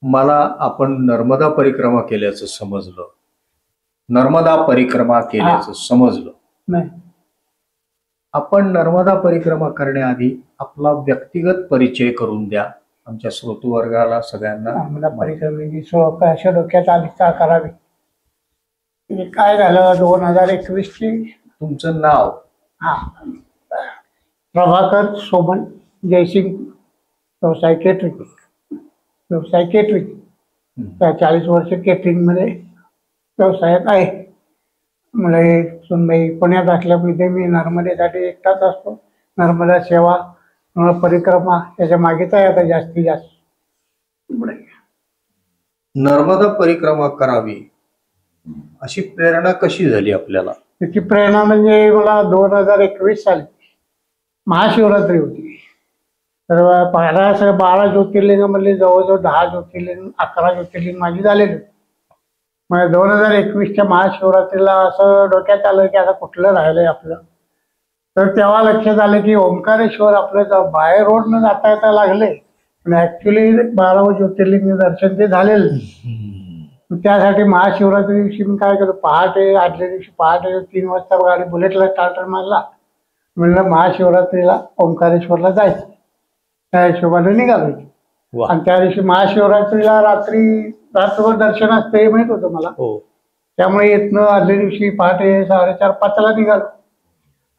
मला आपण नर्मदा परिक्रमा केल्याचं समजलं. नर्मदा परिक्रमा केल्याचं समजलं. नाही, आपण नर्मदा परिक्रमा करण्याआधी आपला व्यक्तिगत परिचय करून द्या आमच्या श्रोतृवर्गाला सगळ्यांना. आम्हाला परिक्रमेची अशा डोक्यात आली का करावी. हे काय झालं 2021 ची. तुमचं नाव? हा, प्रभाकर सोमन जयसिंग. व्यवसाय केटरिंग. व्यवसाय केटरिंग. 40 वर्ष केटरिंग मध्ये व्यवसायात आहे. मला हे सुनबाई पुण्यात असल्यामुळे मी नर्मदेसाठी एकटाच असतो. नर्मदा सेवा परिक्रमा याच्या मागेच आहे आता जास्तीत जास्त. नर्मदा परिक्रमा करावी अशी प्रेरणा कशी झाली आपल्याला? त्याची प्रेरणा म्हणजे मला 2021 साली महाशिवरात्री होती. तर 12 ज्योतिर्लिंगामधले जवळजवळ 10 ज्योतिर्लिंग 11 ज्योतिर्लिंग माझी झालेली होती. मग 2021च्या महाशिवरात्रीला असं डोक्यात आलं की आता कुठलं राहिलंय आपलं. तर तेव्हा लक्षात आलं की ओंकारेश्वर आपलं बाय रोडनं जाता येता लागले पण ऍक्च्युली 12 ज्योतिर्लिंग दर्शन ते झालेलं. त्यासाठी महाशिवरात्री दिवशी मी काय केलं, पहाटे आदल्या दिवशी पहाटे 3 वाजता गाडी बुलेटला स्टार्टर मारला. म्हणलं महाशिवरात्रीला ओंकारेश्वरला जायचं. त्या हिशोबाने निघालो. आणि त्या दिवशी महाशिवरात्रीला रात्रभर दर्शन असतं हे माहित होतं मला. त्यामुळे येतनं आदल्या दिवशी पहाटे 4:30-5ला निघालो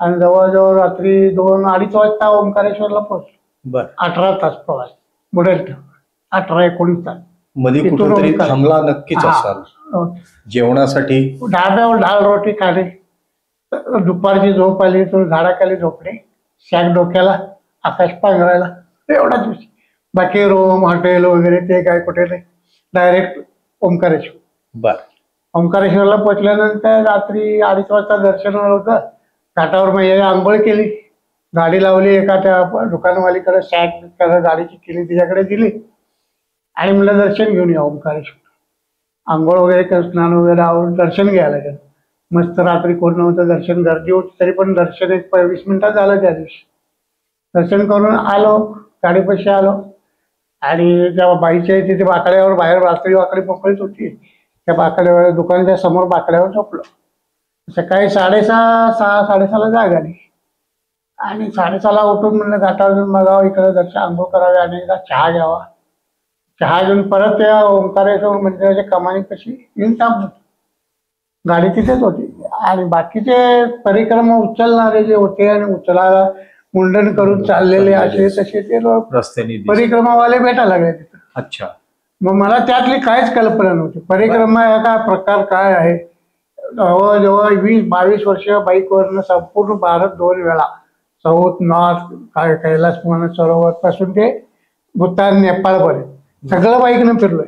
आणि जवळजवळ रात्री 2-2:30 वाजता ओंकारेश्वरला पोहोचलो. 18 तास प्रवास बुलेट. 18-19 तास. मध्ये कुठेतरी थांबला नक्कीच असाल जेवणासाठी? ढाब्यावर डाळ रोटी खाली. दुपारची झोप आली तर झाडाखाली झोपणे. शॅक डोक्याला, आकाश पांघरायला, एवढाच दिवशी. बाकी रूम हॉटेल वगैरे ते काय कुठे नाही. डायरेक्ट ओंकारेश्वर. ओंकारेश्वरला पोहोचल्यानंतर रात्री 2:30 वाजता दर्शन होतं. घाटावर मग आंघोळ केली, गाडी लावली एका त्या दुकानवालीकडे. शॅक गाडीची केली, तिच्याकडे दिली आणि म्हणलं दर्शन घेऊन या ओंकारेश्वर. आंघोळ वगैरे स्नान वगैरे आवरून दर्शन घ्यायला गेलं. मस्त रात्री कोण नव्हतं, दर्शन गर्दी होती तरी पण दर्शन 20 मिनिटात झालं. त्या दिवशी दर्शन करून आलो, गाडीपाशी आलो आणि त्या बाईच्या तिथे बाकड्यावर बाहेर रात्री बाकडी मोकळीच होती. त्या बाकड्यावर दुकानाच्या समोर बाकड्यावर झोपलो. सकाळी 6:30-6:30ला जाग आली आणि 6:30ला उठून म्हणलं घाटावर जाऊन बघावं, इकडे दर्शन आंघोळ करावे आणि एकदा चहा घ्यावा. चहा घेऊन परत त्या ओंकारेश्वर मंदिराच्या कमानीपाशी येऊन थांबलो. गाडी तिथेच होती आणि बाकीचे परिक्रमा उचलणारे जे होते आणि उचलायला मुंडन करून चाललेले असे तसे ते लोक रस्त्याने परिक्रमावाले भेटायला लागले तिथं. अच्छा. मग मला त्यातली काहीच कल्पना नव्हती. परिक्रमा हा प्रकार काय आहे. जवळजवळ 20-22 वर्ष बाईकवरनं संपूर्ण भारत 2 वेळा साऊथ नॉर्थ कैलास सरोवर पासून ते भूतान नेपाळपर्यंत सगळं बाईकनं फिरलोय.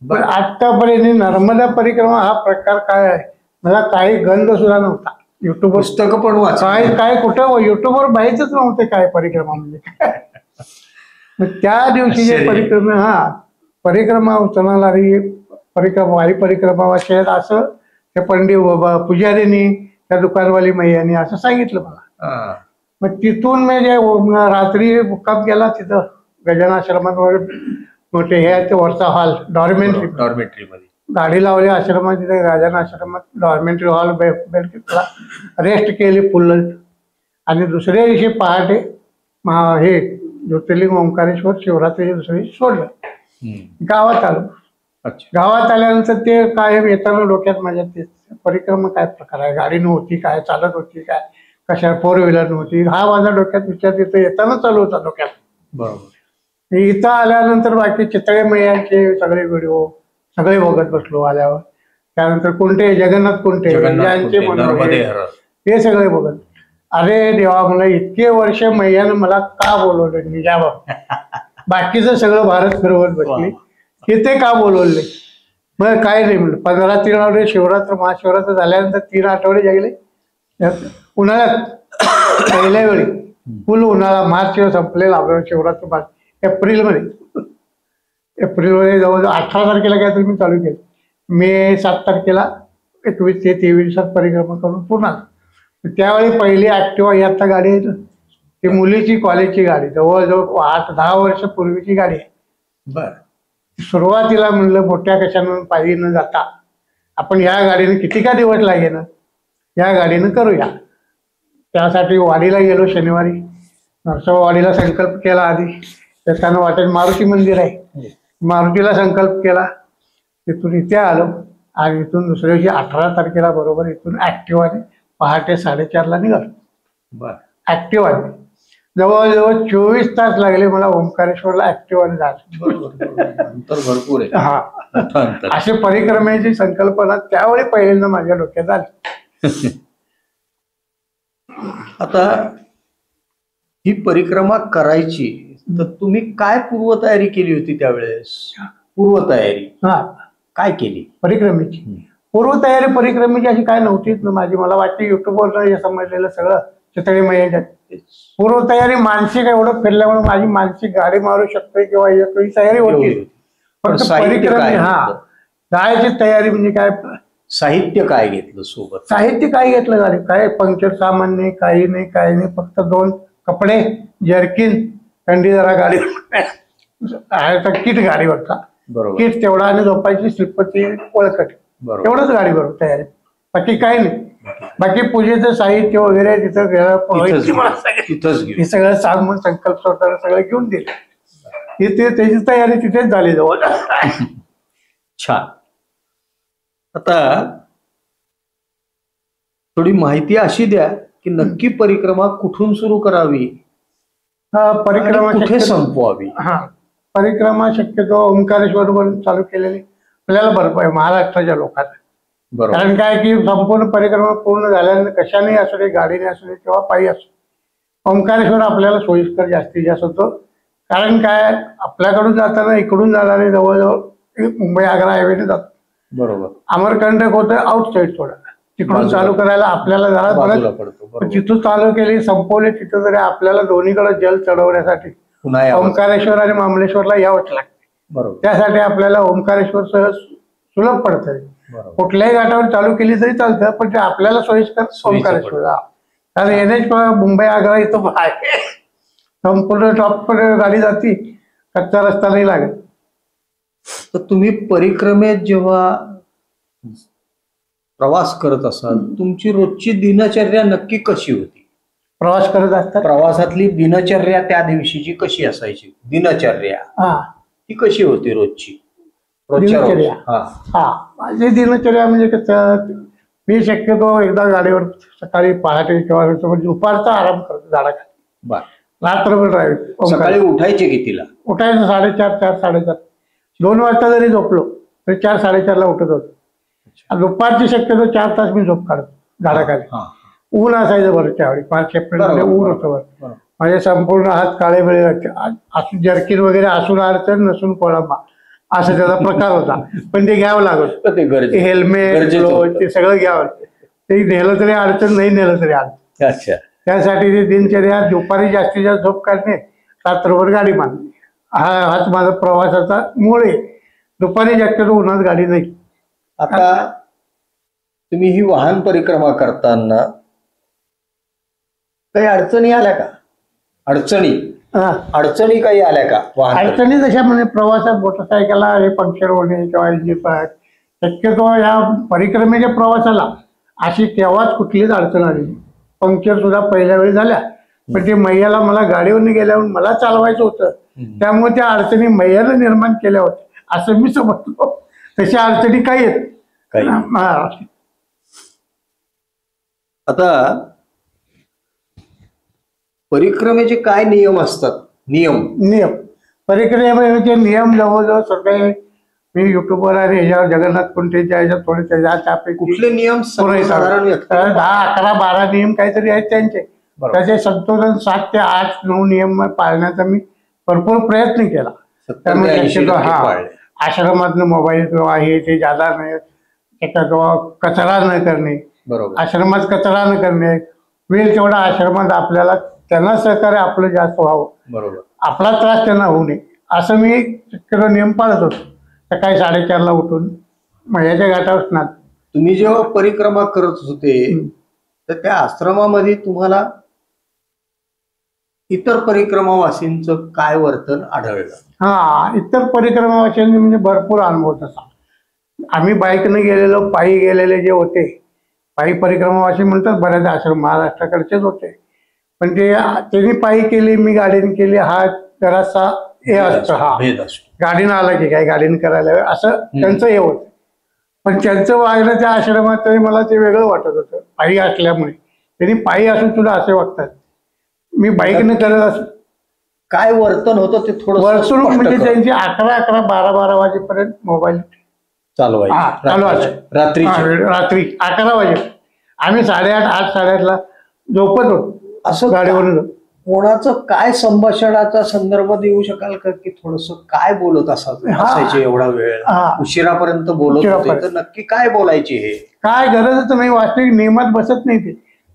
पण आतापर्यंत नर्मदा परिक्रमा हा प्रकार काय आहे मला काही गंध सुद्धा नव्हता. युट्यूबवर पुस्तकं पण काय कुठं युट्यूबवर माहितच नव्हते काय परिक्रमा म्हणजे काय. मग त्या दिवशी जे परिक्रमा उचलणारी वारी परिक्रमा वाचेल असं त्या पुजारीनी त्या दुकानवाली मैयानी असं सांगितलं मला. मग तिथून मी जे रात्री मुक्काम केला तिथं गजानाश्रमात मोठे हे वरचा हॉल डॉर्मेंटरी मध्ये गाडी लावली आश्रमात. तिथे गजान आश्रमात डॉर्मेंटरी हॉल रेस्ट केली फुल. आणि दुसऱ्या दिवशी पहाटे हे ज्योतिर्लिंग ओंकारेश्वर शिवरात्रीच्या दुसऱ्या दिवशी सोडलं. गावात आलो. गावात आल्यानंतर ते कायम येताना डोक्यात माझ्या ते परिक्रमा काय प्रकार आहे. गाडी नव्हती काय, चालत होती काय, कशा 4 व्हीलर नव्हती. हा माझ्या डोक्यात विचार तिथं येताना चालू होता डोक्यात. बरोबर. इथं आल्यानंतर बाकी चितळे मैयांचे सगळे व्हिडिओ सगळे बघत बसलो आल्यावर. त्यानंतर कोणते जगन्नाथ कोणते हे सगळे बघत. अरे देवा, मला इतके वर्ष मैयानं मला का बोलवलं निजाबाब. बाकीचं सगळं भारत फिरवत बसली, इथे का बोलवले. मग काय नाही म्हणलं. 15-3 आठवडे शिवरात्र महाशिवरात्र झाल्यानंतर 3 आठवडे गेले. उन्हाळ्यात पहिल्या वेळी फुल उन्हाळा मार्च संपलेला शिवरात्र एप्रिलमध्ये जवळजवळ 18 तारखेला काहीतरी मी चालू केलं. मे 7 तारखेला 21 ते 23 परिक्रमा करून पुन्हा. त्यावेळी पहिली ऍक्टिव्हा ही आता गाडी आहे ती मुलीची कॉलेजची गाडी. जवळजवळ 8-10 वर्ष पूर्वीची गाडी आहे. सुरुवातीला म्हणलं मोठ्या कशानं पायी न जाता आपण या गाडीने किती का दिवस लागेल या गाडीनं करूया. त्यासाठी वाडीला गेलो शनिवारी. नरसोबावाडीला संकल्प केला आधी. त्याच्यानं वाटेत मारुती मंदिर आहे, मारुतीला संकल्प केला. तिथून इथे आलो आणि इथून दुसऱ्या दिवशी 18 तारखेला बरोबर इथून ऍक्टिव्हाने पहाटे 4:30ला निघालो. बर. ऍक्टिव्हाने जवळजवळ 24 तास लागले मला ओंकारेश्वरला ऍक्टिव्हाने जायचं. बरोबर. अंतर भरपूर आहे. हा, मोठं अंतर. अशी परिक्रमेची संकल्पना त्यावेळी पहिल्यांदा माझ्या डोक्यात आली. आता ही परिक्रमा करायची तर तुम्ही काय पूर्वतयारी केली होती त्यावेळेस? पूर्वतयारी हा, काय केली? परिक्रमेची पूर्वतयारी परिक्रमेची अशी काय नव्हतीच ना माझी. मला वाटते युट्यूबवर हे समजलेलं सगळं चितळी मैयाच्यात. पूर्वतयारी मानसिक एवढं फिरल्यामुळे माझी मानसिक गाडी मारू शकते किंवा येतो ही तयारी होती. फक्त साहित्य परिक्रमे काय हा घेतलं? जायची तयारी म्हणजे काय, साहित्य काय घेतलं सोबत? साहित्य काय घेतलं गाडी, काय पंक्चर सामान नाही, काही नाही, काही नाही. फक्त 2 कपडे, जर्किन, थंडी जरा गाडी आहे तर किट गाडीवरचा बरोबर. किट तेवढा आणि झोपायची स्लिपरची ओळखट बरोबर. एवढंच गाडीवर तयारी. बाकी काही नाही. बाकी पूजेचं साहित्य वगैरे तिथं तिथंच घेऊ. हे सगळं सांगून संकल्प स्वतःला सगळं घेऊन दिलं. इथे त्याची तयारी तिथेच झाली जवळ. छान. आता थोडी माहिती अशी द्या की नक्की परिक्रमा कुठून सुरू करावी, परिक्रमा आणि कुठे शक्यतो संपवावी? हा, परिक्रमा शक्यतो ओंकारेश्वरवरून चालू केलेली आपल्याला बरं आहे महाराष्ट्राच्या लोकांना. बरोबर. कारण काय की संपूर्ण परिक्रमा पूर्ण झाल्यानंतर कशाने असू दे, गाडीने असू दे किंवा पायी असो, ओंकारेश्वर आपल्याला सोयीस्कर जास्तीत जास्त होतं. कारण काय आपल्याकडून जाताना इकडून जाणारे जवळजवळ मुंबई आग्रा हायवेने जातो. बरोबर. अमरकंटक होतं आउट साईड थोडं, तिकडून बाजूला. चालू करायला आपल्याला जरा बाजूला परत पडतो. बरोबर. जिथून चालू केली संपवली तिथं तरी आपल्याला दोन्हीकडे जल चढवण्यासाठी पुन्हा यावं. ओंकारेश्वर आणि मामलेश्वरला यावंच लागते. बरोबर. त्यासाठी आपल्याला ओंकारेश्वर सहज सुलभ पडतंय. बरोबर. कुठल्याही घाटावर चालू केली तरी चालतं, पण ते आपल्याला सोयीस्कर ओंकारेश्वर. कारण NH मुंबई आग्रा इथं आहे, संपूर्ण टॉप गाडी जाती, कच्चा रस्ता नाही लागत. तर तुम्ही परिक्रमेत जेव्हा प्रवास करत असाल तुमची रोजची दिनचर्या नक्की कशी होती? प्रवास करत असतात प्रवासातली दिनचर्या त्या दिवशीची कशी असायची? दिनचर्या हा, ती कशी होती रोजची? रोजच्या रोज. दिनचर्या. हा. हा, माझी दिनचर्या म्हणजे कसं, मी शक्यतो एकदा गाडीवर सकाळी पहाटे किंवा दुपारचा आराम करतो झाडाखाली. बर. रात्रभर ड्राईव्ह. सकाळी उठायचे कितीला? उठायचं 4:30, 4:30. 2 वाजता जरी झोपलो तरी 4-4:30ला उठत होतो. आणि दुपारची शक्यतो 4 तास मी झोप काढतो झाडाखाली. हा. ऊन असायचं बरं त्यावेळी, 5 एप्रिलमध्ये बरोबर, ऊन होतं बरं. बरोबर. माझे संपूर्ण हात काळे वेळे असं जर्किन वगैरे असून अडचण नसून कोळंबा असं त्याचा प्रकार होता. पण ते घ्यावं लागत. तर ते गरजेचं. हेल्मेट, गरजेचं ग्लोव्ह होतं. ते सगळं घ्यावं. ते नेलं तरी अडचण, नाही नेलं तरी अडचण. अच्छा. त्यासाठी ती दिनचर्या दुपारी जास्तीत जास्त झोप काढणे, रात्रभर गाडी मारणे, हाच माझा प्रवासाचा मूळ आहे. दुपारी शक्यतो उन्हात गाडी नाही. आता तुम्ही ही वाहन परिक्रमा करताना काही अडचणी आल्या का? अडचणी काही आल्या का वाहन? अडचणी जशा म्हणजे प्रवासात मोटरसायकलला हे पंक्चर होणे किंवा इंजिन पार्ट, शक्यतो या परिक्रमेच्या प्रवासाला अशी तेव्हाच कुठलीच अडचण आली नाही. पंक्चर सुद्धा पहिल्या वेळी झाल्या, पण ते मैयाला मला गाडीवरून गेल्यावर मला चालवायचं होतं, त्यामुळे त्या अडचणी मैयाला निर्माण केल्या होत्या असं मी समजतो. तशा अडचणी काही आहेत. आता परिक्रमेचे काय नियम असतात? नियम परिक्रमेचे नियम जवळजवळ सगळे मी युट्यूबवर आणि ह्याच्यावर जगन्नाथ कुंटेच्या ह्याच्यात थोडे त्यापैकी कुठले नियम साधारण व्यक्त? 10, 11, 12 नियम काहीतरी आहेत त्यांचे. त्याचे संतोलन 7 ते 8, 9 नियम पाळण्याचा मी भरपूर प्रयत्न केला. त्यामुळे शक्यतो आश्रमातनं मोबाईल किंवा हे ते जादा नाही, किंवा कचरा न करणे. बरोबर. आश्रमात कचरा न करणे, वेळ तेवढा आश्रमात आपल्याला त्यांना सहकार्य आपलं जास्त व्हावं, बरोबर, आपला त्रास त्यांना होऊ नये असं मी शक्यतो नियम पाळत होतो. सकाळी 4:30ला उठून मैयाच्या घाटावर स्नान. तुम्ही जेव्हा परिक्रमा करत होते तर त्या आश्रमामध्ये तुम्हाला इतर परिक्रमावासींचं काय वर्तन आढळलं? हा, इतर परिक्रमावाच्यांनी म्हणजे भरपूर अनुभव तसा. आम्ही बाईकने गेलेलो, पायी गेलेले जे होते, पायी परिक्रमावासी म्हणतात बऱ्याच आश्रम महाराष्ट्राकडचेच होते, पण ते त्यांनी पायी केली, मी गाडीने केली, हा जरासा हे असतं. हा, भेद असतो. गाडीनं आला की काय गाडीने करायला हवं, असं त्यांचं हे होतं. पण त्यांचं वागणं त्या आश्रमात तरी मला ते वेगळं वाटत होतं, पायी असल्यामुळे. त्यांनी पायी असून सुद्धा असे वागतात, मी बाईकने करत असं. काय वर्तन होतं ते थोडं वर्तणूक म्हणजे त्यांची 11 12 वाजेपर्यंत मोबाईल चालू चालू आहे. रात्री रात्री 11 वाजे आम्ही 8:30 8:30ला झोपत होतो असं गाडीवरून. कोणाचं काय संभाषणाचा संदर्भ देऊ शकाल का, की थोडस काय बोलत असायचे एवढा वेळ, उशिरापर्यंत बोलत होते, तर नक्की काय बोलायचे? हे काय गरजच नाही, वास्तविक नियमात बसत नाही ते.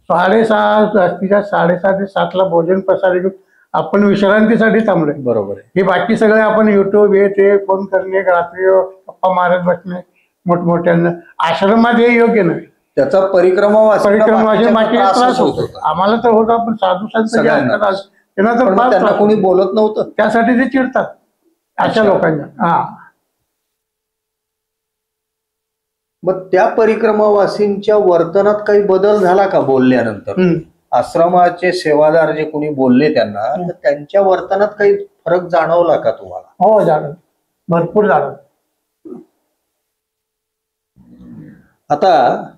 6:30 जास्तीच्या 6:30 ते 7ला भोजन प्रसारित घेऊन आपण विश्रांतीसाठी थांबलोय. बरोबर आहे. हे बाकी सगळे आपण युट्यूब हे ते फोन करणे, रात्री गप्पा मारत बसणे मोठमोठ्यांना, आश्रमात हे योग्य नाही. त्याचा परिक्रमावासी त्रास होतो. आम्हाला तर होता, पण साधू संत त्यांना कोणी बोलत नव्हतं, त्यासाठी ते चिडतात अशा लोकांना. हा, मग त्या परिक्रमावासींच्या वर्तनात काही बदल झाला का बोलल्यानंतर? आश्रमाचे सेवादार जे कोणी बोलले त्यांना, तर त्यांच्या वर्तनात काही फरक जाणवला का तुम्हाला? हो, जाणवलं, भरपूर जाणवलं. आता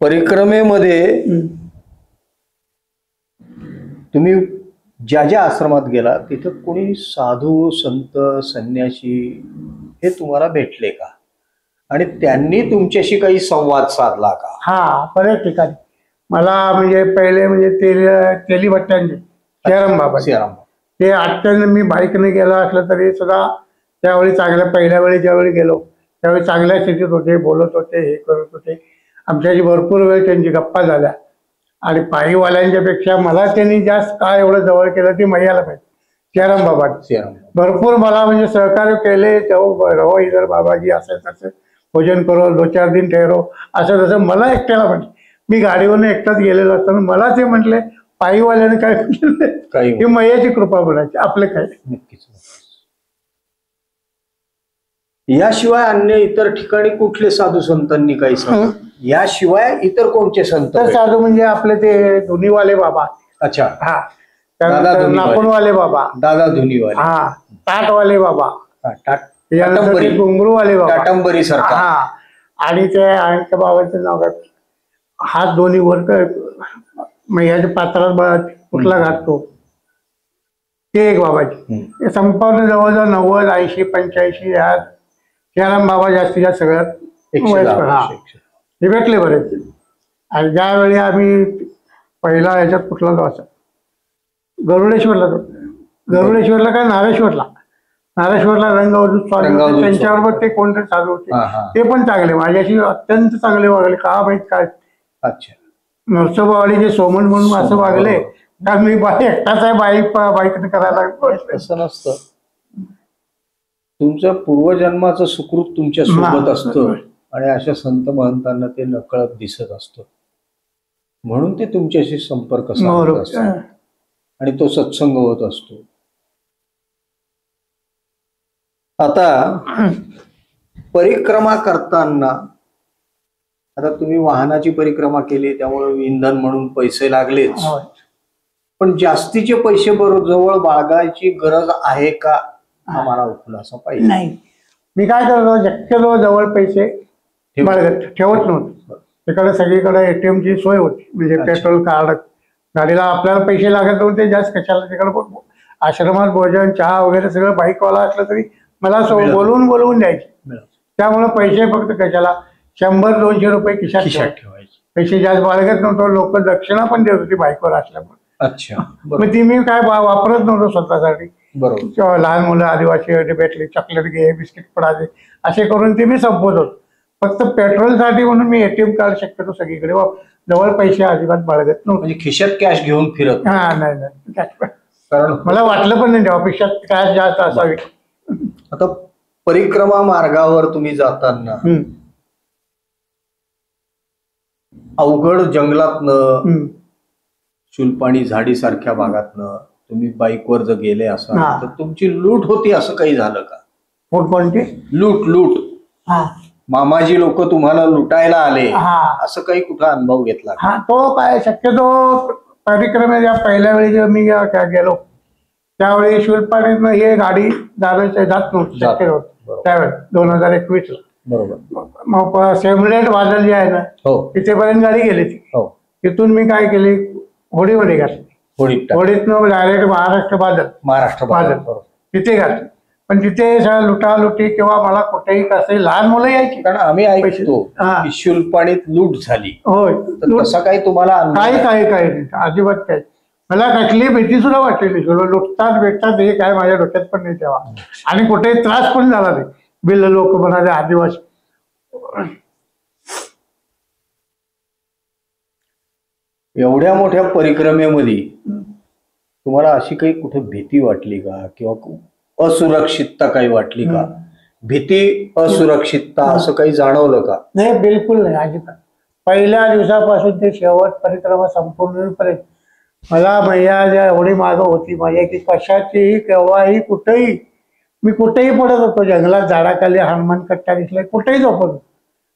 परिक्रमेमध्ये तुम्ही ज्या ज्या आश्रमात गेला तिथं कोणी साधू संत संन्यासी हे तुम्हाला भेटले का, आणि त्यांनी तुमच्याशी काही संवाद साधला का? हा, बऱ्याच ठिकाणी मला म्हणजे पहिले म्हणजे तेली भट्ट्यांचे शेराम बाबा ते अत्यंत, मी बाईकने गेला असलं तरी सुद्धा त्यावेळी चांगल्या, पहिल्या वेळी ज्यावेळी गेलो त्यावेळी चांगल्या स्थितीत होते, बोलत होते, हे करत होते. आमच्याशी भरपूर वेळ त्यांची गप्पा झाल्या. आणि पायीवाल्यांच्या पेक्षा मला त्यांनी जास्त काय एवढं जवळ केलं ते मैयाला पाहिजे. शेराम बाबा भरपूर मला म्हणजे सहकार्य केले. रहो इधर बाबाजी, असं तसं भोजन करो, 2-4 दिन ठेरो, असं तसं मला एकट्याला म्हटलं. मी गाडीवरून एकटाच गेलेलो असताना मला ते म्हटले, पायीवाल्याने काय केलं, ही मैयाची कृपा म्हणायची, आपलं काय. नक्कीच. याशिवाय अन्य इतर ठिकाणी कुठले साधू संतांनी काही सांग, याशिवाय इतर कोणते संत? साधू म्हणजे आपले ते धुनीवाले बाबा. अच्छा. हा, नाकोणवाले बाबा, दादा धुनीवाले. हा, ताटवाले बाबा, घुंगरूवाले बाबा, टाटंबरी सारखा. हा, आणि त्या बाबांचं नाव काय, हात दोन्ही वर मैयाच्या पात्रात कुठला घालतो ते एक बाबाजी. संपवलं जवळजवळ 90 80 85 यात शेराम बाबा जास्तीत जास्त सगळ्यात हे भेटले बरेच. आणि ज्यावेळी आम्ही पहिला ह्याच्यात कुठला जायचा, गरुडेश्वरला गरुडेश्वरला काय नारेश्वरला रंगवधूत स्वामी, त्यांच्याबरोबर ते कोणतरी साधू होते, ते पण चांगले, माझ्याशी अत्यंत चांगले वागले. का माहित काय, अच्छा, नरसोबावाडीचे सोमन म्हणून असं वागले का मी एकटाच आहे बाईकने करायला. असं नसतं, तुमच्या पूर्वजन्माचं सुकृत तुमच्या सोबत असतं, आणि अशा संत महंतांना ते नकळत दिसत असतं, म्हणून ते तुमच्याशी संपर्क साधत असतात आणि तो सत्संग होत असतो. आता परिक्रमा करताना, आता तुम्ही वाहनाची परिक्रमा केली त्यामुळे इंधन म्हणून पैसे लागलेच, पण जास्तीचे पैसे जवळ बाळगायची गरज आहे का, आम्हाला खुलासा पाहिजे. नाही, मी काय करतो, शक्यतो जवळ पैसे बाळगत ठेवत नव्हतो. तिकडे सगळीकडे ATM ची सोय होती, म्हणजे पेट्रोल कार्ड, गाडीला आपल्याला पैसे लागत नव्हते जास्त, कशाला तिकडे आश्रमात भोजन चहा वगैरे सगळं बाईकवाला असलं तरी मला बोलवून द्यायचे. त्यामुळे पैसे फक्त कशाला 100-200 रुपये खिशात ठेवायचे, पैसे जास्त बाळगत नव्हतो. लोक दक्षिणा पण देत होती बाईकवर असल्यामुळे. अच्छा, मग ती मी काय वापरत नव्हतो स्वतःसाठी. बरोबर, लहान मुलं आदिवासी भेटली, चॉकलेट घे, बिस्किट पडायचे, असे करून ते मी संपवत होतो. फक्त पेट्रोलसाठी म्हणून मी ATM कार्ड शक्यतो सगळीकडे, जवळ पैसे अजिबात बाळगत नव्हते. म्हणजे खिशात कॅश घेऊन फिरत? हा, नाही, कारण मला वाटलं पण नाही ऑफिसात कॅश जास्त असावी. आता परिक्रमा मार्गावर तुम्ही जाताना अवघड जंगलातनं शुलपाणी झाडी सारख्या भागातनं तुम्ही बाईकवर जर गेले असाल हा. तर तुमची लूट होती असं काही झालं का? कोणती? लूट लूट हा मामाजी लोक तुम्हाला लुटायला आले हा असं काही कुठं अनुभव घेतला का? हा तो काय शक्यतो परिक्रमेच्या पहिल्या वेळी जेव्हा मी गेलो त्यावेळी शुलपाणीतनं हे गाडी जात नव्हती जात. शक्य होत बरोबर. त्यावेळी 2021 ला. बरोबर. मग सेमलेट वादळ जे आहे ना हो तिथेपर्यंत गाडी गेली ती. हो तिथून मी काय केली होडीमध्ये घातली. होडीत टाक. होडीतनं डायरेक्ट महाराष्ट्र बादल महाराष्ट्र बादल बरोबर. तिथे घातली. पण तिथे सगळं लुटालुटी किंवा मला कुठेही कसंही लहान मुलं यायची. कारण आम्ही ऐकतो हा. की शुलपाणीत लूट झाली होय तर तसा काही तुम्हाला अनुभव काही काही काही नाही अजिबात काही. मला कसली भीती सुद्धा वाटली नाही. लुटतात भेटतात हे काय माझ्या डोक्यात पण नाही तेव्हा. आणि कुठेही त्रास पण झाला नाही. बिल्ल लोक म्हणाले आदिवासी. एवढ्या मोठ्या परिक्रमेमध्ये तुम्हाला अशी काही कुठे भीती वाटली का किंवा असुरक्षितता काही वाटली का? भीती असुरक्षितता असं काही जाणवलं का? नाही बिलकुल नाही अजिबात. पहिल्या दिवसापासून ते शेवट परिक्रमा संपूर्णपर्यंत मला मैया ज्या एवढी मागं होती माझ्या की कशाचीही केव्हाही कुठेही मी कुठेही पडत होतो. जंगलात झाडाखाली हनुमान कट्टा दिसला कुठेही झोपत होतो.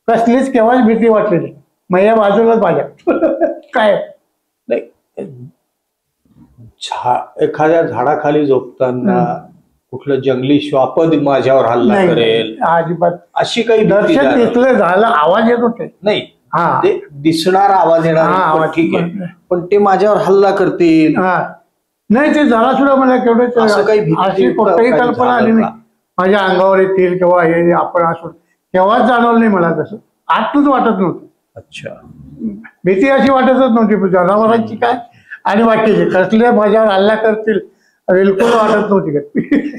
कसलीच केव्हाच भीती वाटली नाही. मैया बाजूलाच माझ्या काय नाही एखाद्या झाडाखाली झोपताना कुठलं जंगली श्वापद माझ्यावर हल्ला नाही करेल अजिबात. अशी काही भीती दर्शन जाणवली? तिथलं झालं आवाज येत होते. नाही हा ते दिसणार आवाज येणार हा, पण आवाज. ठीक आहे पण ते माझ्यावर हल्ला करतील हा नाही ते जरा सुद्धा मला असं केवढं काही भीती अशी कुठेही काही कल्पना आली झालं नाही. माझ्या अंगावर येतील किंवा हे आपण असू तेव्हाच जाणवलं नाही मला. तसं आतच वाटत नव्हतं. अच्छा भीती अशी वाटतच नव्हती जनावरांची काय आणि बाकीचे कसले माझ्यावर हल्ला करतील बिलकुल वाटत नव्हती.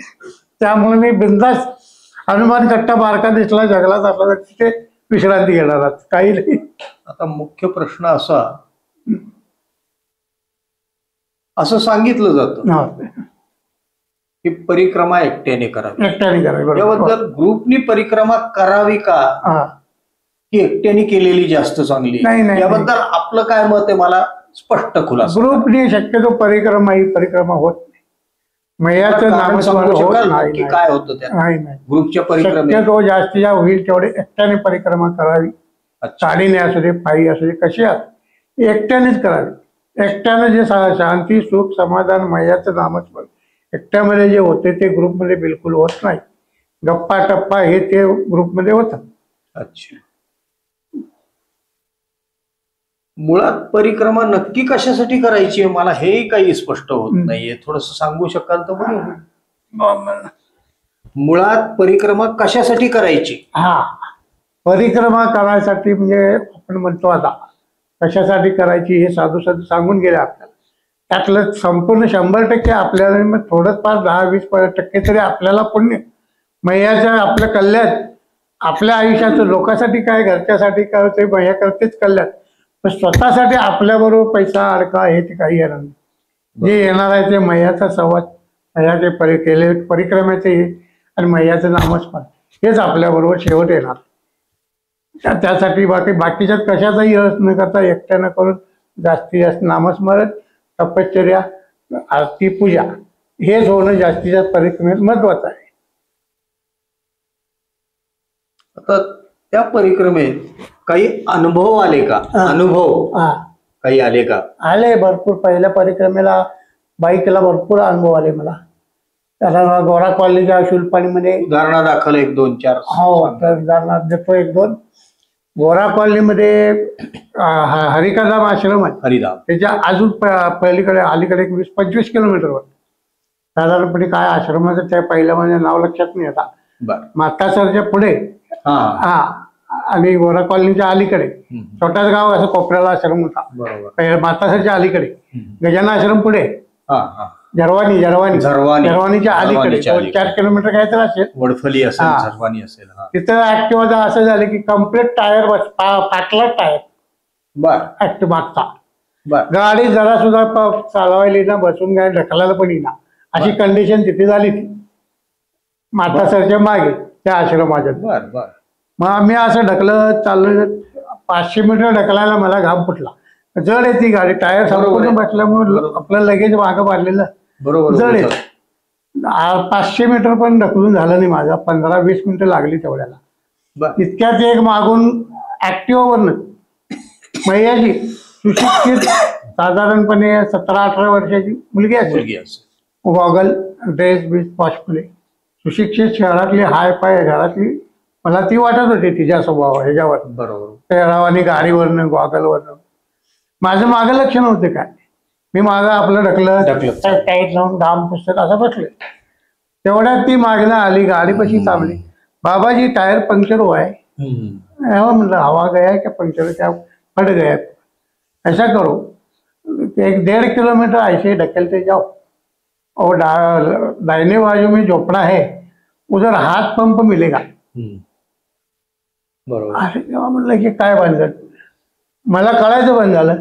त्यामुळे मी बिंदास हनुमान कट्टा बारका दिसला जंगलात आपला तर तिथे विश्रांती घेणार आहात. काही नाही. आता मुख्य प्रश्न असा असं सांगितलं जातं हा. की परिक्रमा एकट्याने करावी. एकट्याने करावी बरोबर. याबद्दल ग्रुपनी परिक्रमा करावी का हा की एकट्याने केलेली जास्त चांगली? नाही, नाही, याबद्दल आपलं काय मत आहे मला स्पष्ट खुलासा. ग्रुपने शक्यतो परिक्रमा ही परिक्रमा होत नाही. मैयाचं कारण नामस्मरण सांगू होत शकाल नाही. की काय होतं त्या नाही नाही ग्रुपच्या परिक्रमेत? शक्यतो जास्तीत जास्त होईल तेवढे एकट्याने परिक्रमा करावी. अच्छा. साडीने असू दे पायी असू दे कशी असू एकट्यानेच करावी. एकट्यानं जे शांती सुख समाधान मैयाचं नामस्मरण एकट्यामध्ये जे होते ते ग्रुपमध्ये बिलकुल होत नाही. गप्पा टप्पा हे ते ग्रुपमध्ये होतं. अच्छा मुळात परिक्रमा नक्की कशासाठी करायची आहे मला हेही काही स्पष्ट होत नाहीये. थोडस सांगू शकाल तर बरं. मुळात परिक्रमा कशासाठी करायची? हा परिक्रमा करायसाठी म्हणजे आपण म्हणतो आता कशासाठी करायची हे साधू साधू सांगून गेले आपल्याला. त्यातलं संपूर्ण 100% आपल्याला मग थोडंफार 10-20% तरी आपल्याला पुण्य मैयाच्या आपल्या कल्याण आपल्या आयुष्याचं लोकांसाठी काय घरच्यासाठी काय ते मैया करतेच कल्याण. पण स्वतःसाठी आपल्याबरोबर पैसा अडका हे ते काही येणार नाही. जे येणार आहे ते मैयाचा संवाद मैयाचे केले परिक्रमेचे हे आणि मैयाचं नामस्मरण हेच आपल्याबरोबर शेवट येणार. त्यासाठी बाकीच्यात कशाचाही रस न करता एकट्यानं करून जास्तीत जास्त नामस्मरण तपश्चर्या आरती पूजा हेच होणं जास्तीत जास्त परिक्रमेत महत्वाचं आहे. आता त्या परिक्रमेत काही अनुभव आले का? अनुभव हा काही आले का? आले भरपूर. पहिल्या परिक्रमेला बाईकला भरपूर अनुभव आले मला. त्याला गोरा कॉलनीच्या शुलपाणीमध्ये उदाहरणादाखल 1-2-4 हो तर उदाहरणार्थ देतो 1-2. गोरा कॉलनीमध्ये हरिकधाम आश्रम आहे. हरिधाम त्याच्या अजून पलीकडे अलीकडे 20-25 किलोमीटरवर साधारणपणे काय आश्रमाचं त्या पहिल्या माझ्या नाव लक्षात नाही आता. बर मातासरच्या पुढे हा हा आणि गोरा कॉलनीच्या अलीकडे छोटाच गाव असं कोपऱ्याला आश्रम होता. बरोबर. मातासरच्या अलीकडे गजानन आश्रम पुढे हा हा झरवानीच्या अलीकडे 4 किलोमीटर काय तर असेल. वडफली असेल हा. झरवानी असेल. हा तिथं ऍक्टिव्हा असं झालं की कम्प्लीट टायर बस पाटला टायर बर ऍक्टिव्ह मागचा बर गाडी जरा सुद्धा चालवायला ना बसून गाडी ढकलायला पण येईना अशी कंडिशन तिथे झाली ती मातासरच्या मागे त्या आश्रमाच्या. बर बर मग आम्ही असं ढकलत चाललो 500 मीटर ढकलायला मला घाम फुटला. जड आहे ती गाडी, टायर संपूर्ण बसल्यामुळे आपलं लगेज मागं मारलेलं बरोबर जड आहे. 500 मीटर पण ढकलून झालं नाही माझा, 15-20 मिनिटं लागली तेवढ्याला. बर. इतक्यात एक मागून ऍक्टिव्हावरनं मैयाची सुशिक्षित साधारणपणे 17-18 वर्षाची मुलगी असेल, गॉगल, ड्रेस बीस पॉशफुले, सुशिक्षित, शहरातली हाय पाय घरातली, मला ती वाटत होती तिच्या स्वभाव ह्याच्यावर, बरोबर, पेहरावानी गाडीवरनं गॉगलवरनं. माझं मागं लक्ष नव्हतं काय, मी मागं आपलं ढकलत टाईट लावून घाम पुसत असं बसले. तेवढ्यात ती मागणं आली, गाडी कशी थांबली. बाबाजी टायर पंक्चर हुआ है. म्हणलं हवा गया क्या पंक्चर, क्या फट गया, ऐसा करो 1-1.5 किलोमीटर ऐसे ढकेलते जाओ और दाहिने बाजू में झोपड़ा है, उधर हाथ पंप मिलेगा. बरोबर. अरे तेव्हा म्हणलं की काय बांधलं, मला कळायचं बंद झालं.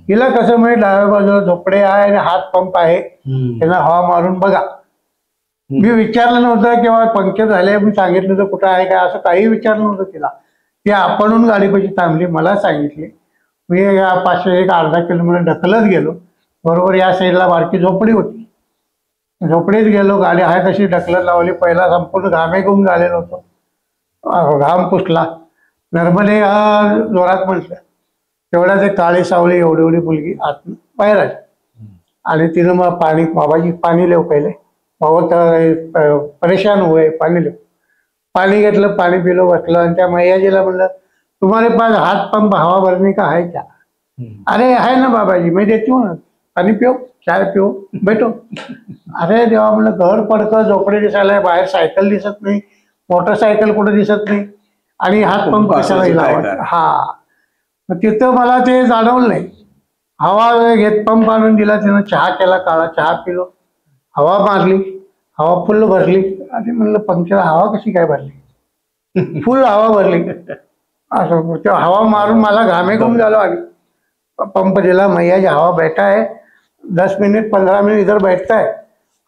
हिला कसं म्हणजे डाव्या बाजूला झोपडे आहे आणि हात पंप आहे, त्यांना हवा मारून बघा. मी विचारलं नव्हतं किंवा पंक्चर झाले, मी सांगितलं तर कुठं आहे काय, असं काही विचारलं नव्हतं तिला. ती आपणहून गाडी कशी थांबली मला सांगितली. मी या 500-1.5 किलोमीटर ढकलत गेलो. बरोबर या साईडला बारकी झोपडी होती, झोपडीत गेलो, गाडी आहे तशी ढकलत लावली. पहिला संपूर्ण घामे घेऊन झालेलो होतो, घाम पुसला, नर्मदे जोरात म्हटलं. तेवढ्याच एक काळी सावळी एवढी एवढी मुलगी आत बाहेर आली आणि तिनं मग पाणी, बाबाजी पाणी लेव पहिले, बहुत परेशान हुए, पाणी लेव. पाणी घेतलं, पाणी पिलो, बसलं आणि त्या मैयाजीला म्हणलं तुम्हारे पास हाथ पंप हवा भरने का है क्या. अरे है ना बाबाजी, मैं देती हूँ ना, पानी पिओ, चाय पिओ, बैठो. अरे देवा म्हणलं, घर पडकं, झोपडे दिसायला, बाहेर सायकल दिसत नाही, मोटरसायकल कुठं दिसत नाही आणि हात पंप कशाला लावा. हा, मग तिथं मला ते जाणवलं नाही. हवा घेत पंप आणून दिला, तिनं चहा केला, काळा चहा पिलो, हवा मारली, हवा फुल भरली. आणि म्हणलं पंक्चर हवा कशी काय भरली, फुल हवा भरली. असं ते हवा मारून मला घामे घेऊन झालो. आणि पंप दिला, मैया हवा बैठा है, 10 मिनट 15 मिनट इधर बैठता है,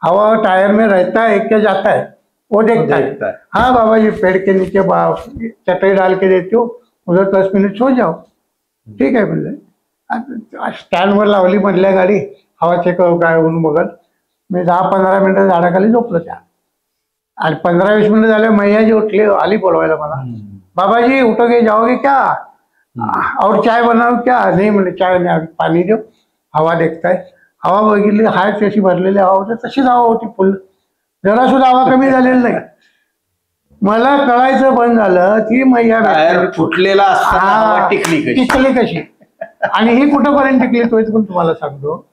हवा टायर में रहता है क्या जाता है वो देखता है. हाँ बाबा जी, पेड़ के नीचे चटाई डाल के देती हूँ, उधर 10 मिनट सो जाओ. ठीक आहे म्हणलं. स्टँडवर लावली म्हटल्या गाडी, हवा चेक काय होऊन बघत. मी 10-15 मिनिटं झाडाखाली झोपलो त्या. आणि 15-20 मिनिटं झाले, मैयाजी उठले, आली बोलवायला मला. बाबाजी उठोगे जाओगे क्या, और चाय बनाओ क्या. नाही म्हणले चाय नाही, पाणी देऊ, हवा देखताय. हवा बघितली, हाय तशी भरलेली हवा होती, तशीच हवा होती फुल, जरा सुद्धा हवा कमी झालेली नाही. मला कळायचं बंद झालं ती मैया फुटलेला टिकली कशी आणि ही कुठंपर्यंत टिकली तो पण तुम्हाला सांगतो.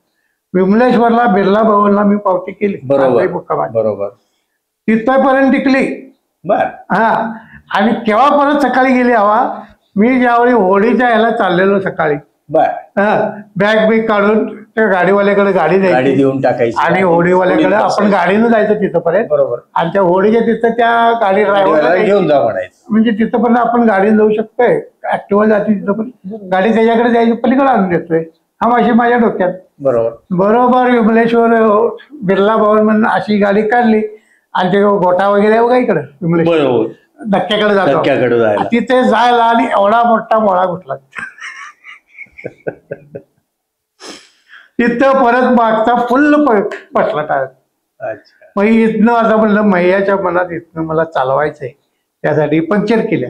विमलेश्वरला बिर्ला भवनला मी पावती केली, बरोबर, तिथपर्यंत टिकली. बर. हा, आणि केव्हा परत सकाळी गेली हवा, मी ज्यावेळी होडीच्या ह्याला चाललेलो सकाळी, बर, बॅग बिग काढून त्या गाडीवाल्याकडे गाडी द्यायची, देऊन टाकायची आणि होडीवाल्याकडे आपण गाडीनं जायचं तिथपर्यंत. बरोबर. आणि त्या होडीच्या तिथं त्या गाडी ड्रायव्हरला घेऊन जा म्हणायचं, म्हणजे तिथपर्यंत आपण गाडी जाऊ शकतोय. ऍक्टिव्हा जाते तिथपर्यंत, गाडी त्याच्याकडे जायची, पलीकडे आणून देतोय. हा माझी माझ्या डोक्यात. बरोबर विमलेश्वर बिर्ला भवन म्हणून अशी गाडी काढली आणि ते गोठा वगैरे बघा इकडे विमलेश्वर धक्क्याकडे जातो, तिथे जायला आणि एवढा मोठा मोळा घुसला. तिथं परत मागचा फुल पसला टायर. मग इथनं आता म्हणलं मैयाच्या मनात इथनं मला चालवायचंय, त्यासाठी पंक्चर केल्या.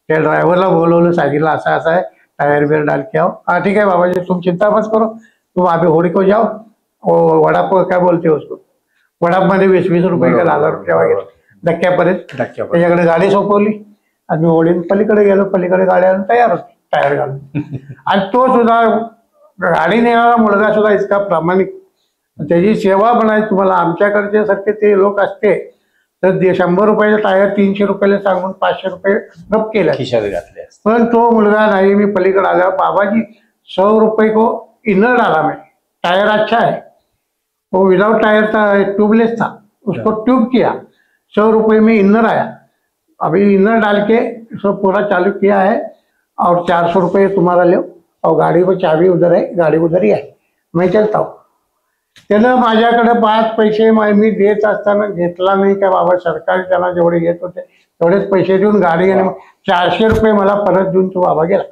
त्या ड्रायव्हरला बोलवलं, सांगितलं असं असं आहे, टायर बियर डाल के आओ. हाँ ठीक है बाबा जी, तुम चिंता मत करो, तुम अभी होड़ी को जाओ, वडापाव काय बोलते उसको, वडापमध्ये 20-20 रुपये का 1000 रुपये वगैरे धक्क्यापर्यंत. त्याच्याकडे गाडी सोपवली आणि मी होडीन पलीकडे गेलो, पलीकडे गाडी आणून तयार होती टायर घालून. आणि तो सुद्धा गाडी नेणारा मुलगा सुद्धा इतका प्रामाणिक, त्याची सेवा म्हणायची तुम्हाला. आमच्याकडचे सारखे ते लोक असते तर 100 रुपयाचा टायर 300 रुपयाला सांगून 500 रुपये गप केला खिशात घातले. पण तो मुलगा नाही. मी पलीकडे आला, बाबाजी 100 रुपये को इनर डाला मैं, टायर अच्छा है, वो विदाउट टायर था, ट्यूबलेस था, उसको ट्यूब किया, 100 रुपये में इनर आया. अभी इनर डाल के सब पूरा चालू किया है और 400 रुपये तुम्हारा लो, और गाड़ी को चाबी उधर है, गाड़ी उधर ही है, मैं चलता हूँ. त्यानं माझ्याकडे 5 पैसे मी देत असताना घेतला नाही का बाबा, सरकार त्याला जेवढे घेत होते तेवढेच पैसे देऊन गाडी, आणि 400 रुपये मला परत देऊन तो बाबा गेला.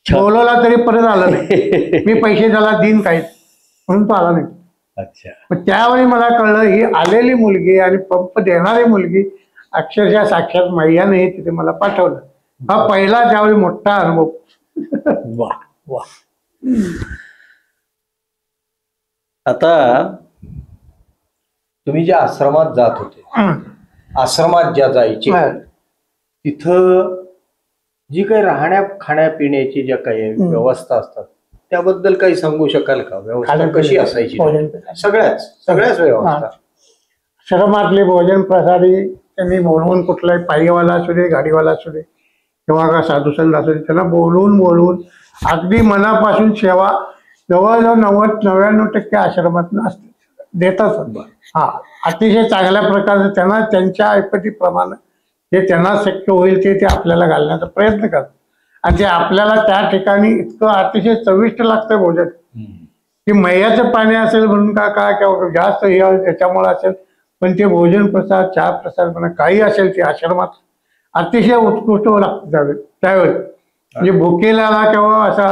बोलवला तरी परत आला नाही. मी पैसे त्याला देईन काहीच म्हणून तो आला नाही. अच्छा. पण त्यावेळी मला कळलं ही आलेली मुलगी आणि पंप देणारी मुलगी अक्षरशः साक्षात मैयाने तिथे मला पाठवलं. हा पहिला त्यावेळी मोठा अनुभव. वा वा. आता तुम्ही ज्या आश्रमात जात होते, आश्रमात ज्या जायचे, तिथं जी काही राहण्या खाण्यापिण्याची ज्या काही व्यवस्था असतात त्याबद्दल काही सांगू शकाल का? व्यवस्था कशी असायची? सगळ्याच व्यवस्था. आश्रमातले भोजन प्रसादी त्यांनी बोलवून, कुठलाही पायीवाला असू दे, गाडीवाला असू दे किंवा का साधू संत असू दे, त्यांना बोलवून अगदी मनापासून सेवा जवळजवळ 99% आश्रमात असते, देतात. हा, अतिशय चांगल्या प्रकारे त्यांना त्यांच्या ऐपतीप्रमाणे जे त्यांना शक्य होईल ते आपल्याला घालण्याचा प्रयत्न करतात. आणि ते आपल्याला त्या ठिकाणी इतकं अतिशय चविष्ट लागतं भोजन की मैयाचं पाणी असेल म्हणून का किंवा जास्त हे त्याच्यामुळे असेल, पण ते भोजन प्रसाद, चहा प्रसाद म्हणा काही असेल ते आश्रमात अतिशय उत्कृष्ट लागतं त्यावेळी. म्हणजे भुकेल्याला किंवा असा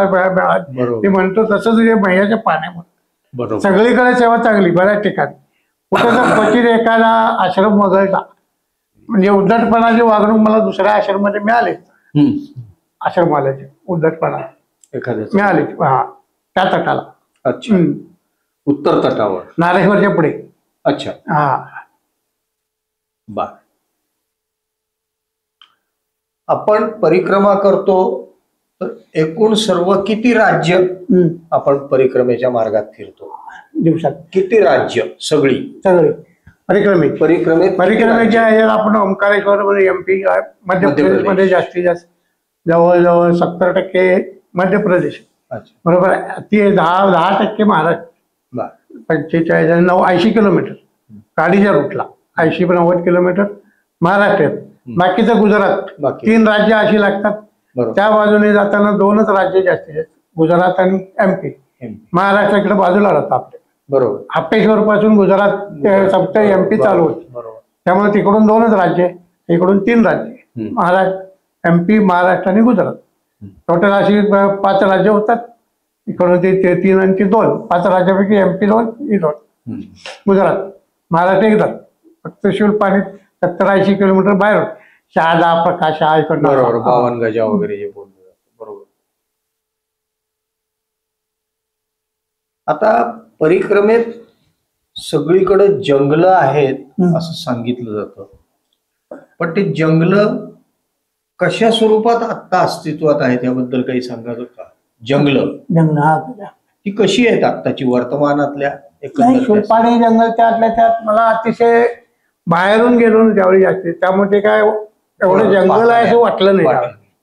ते म्हणतो तसंच जे मैयाच्या पाण्यामध्ये सगळीकडे सेवा चांगली. बऱ्याच ठिकाणी कुठं तर क्वचित एखादा आश्रम वगळता, म्हणजे उद्धटपणाची वागणूक मला दुसऱ्या आश्रमामध्ये मिळाले. आश्रमालाचे उद्धटपणा मिळाले हा त्या तटाला. अच्छा. उत्तर तटावर नारेश्वरच्या पुढे. अच्छा. हा. बर. आपण परिक्रमा करतो तर एकूण सर्व किती राज्य आपण परिक्रमेच्या मार्गात फिरतो दिवसात? किती राज्य? सगळी परिक्रमेच्या ह्याच्यात आपण ओंकारेश्वर मध्ये MP मध्य प्रदेशमध्ये जास्तीत जास्त जवळजवळ 70% मध्य प्रदेश. बरोबर आहे. ती 10% महाराष्ट्र. 45 80 किलोमीटर गाडीच्या रूटला, 80-90 किलोमीटर महाराष्ट्रात. बाकीचं गुजरात. 3 राज्य अशी लागतात. त्या बाजूने जाताना 2च राज्य जास्तीत जास्त, गुजरात आणि MP. महाराष्ट्राकडे बाजूला राहतात आपले. बरोबर. हप्पेश्वर पासून गुजरात संपतं, MP चालू होते. त्यामुळे तिकडून 2च राज्य, इकडून 3 राज्य, महाराष्ट्र, MP, महाराष्ट्र आणि गुजरात. टोटल अशी 5 राज्य होतात. इकडून ते 3 आणि 2, 5 राज्यापैकी MP 2, ही 2. गुजरात, महाराष्ट्र एकदा. फक्त शुल्क पाणी 70-80 किलोमीटर बाहेर. शहादा, प्रकाशा इकडनं 52 गजा वगैरे जे बोलतो. बरोबर. आता परिक्रमेत सगळीकडे जंगल आहेत असं सांगितलं जातं, पण ते जंगल कशा स्वरूपात आता अस्तित्वात आहे त्याबद्दल काही सांगायचं का? जंगल ती कशी आहेत आत्ताची वर्तमानातल्या? शुल्पाणी जंगल त्यातल्या त्यात मला अतिशय बाहेरून गेलो त्यावेळी जास्त, त्यामुळे ते काय एवढं जंगल आहे असं वाटलं नाही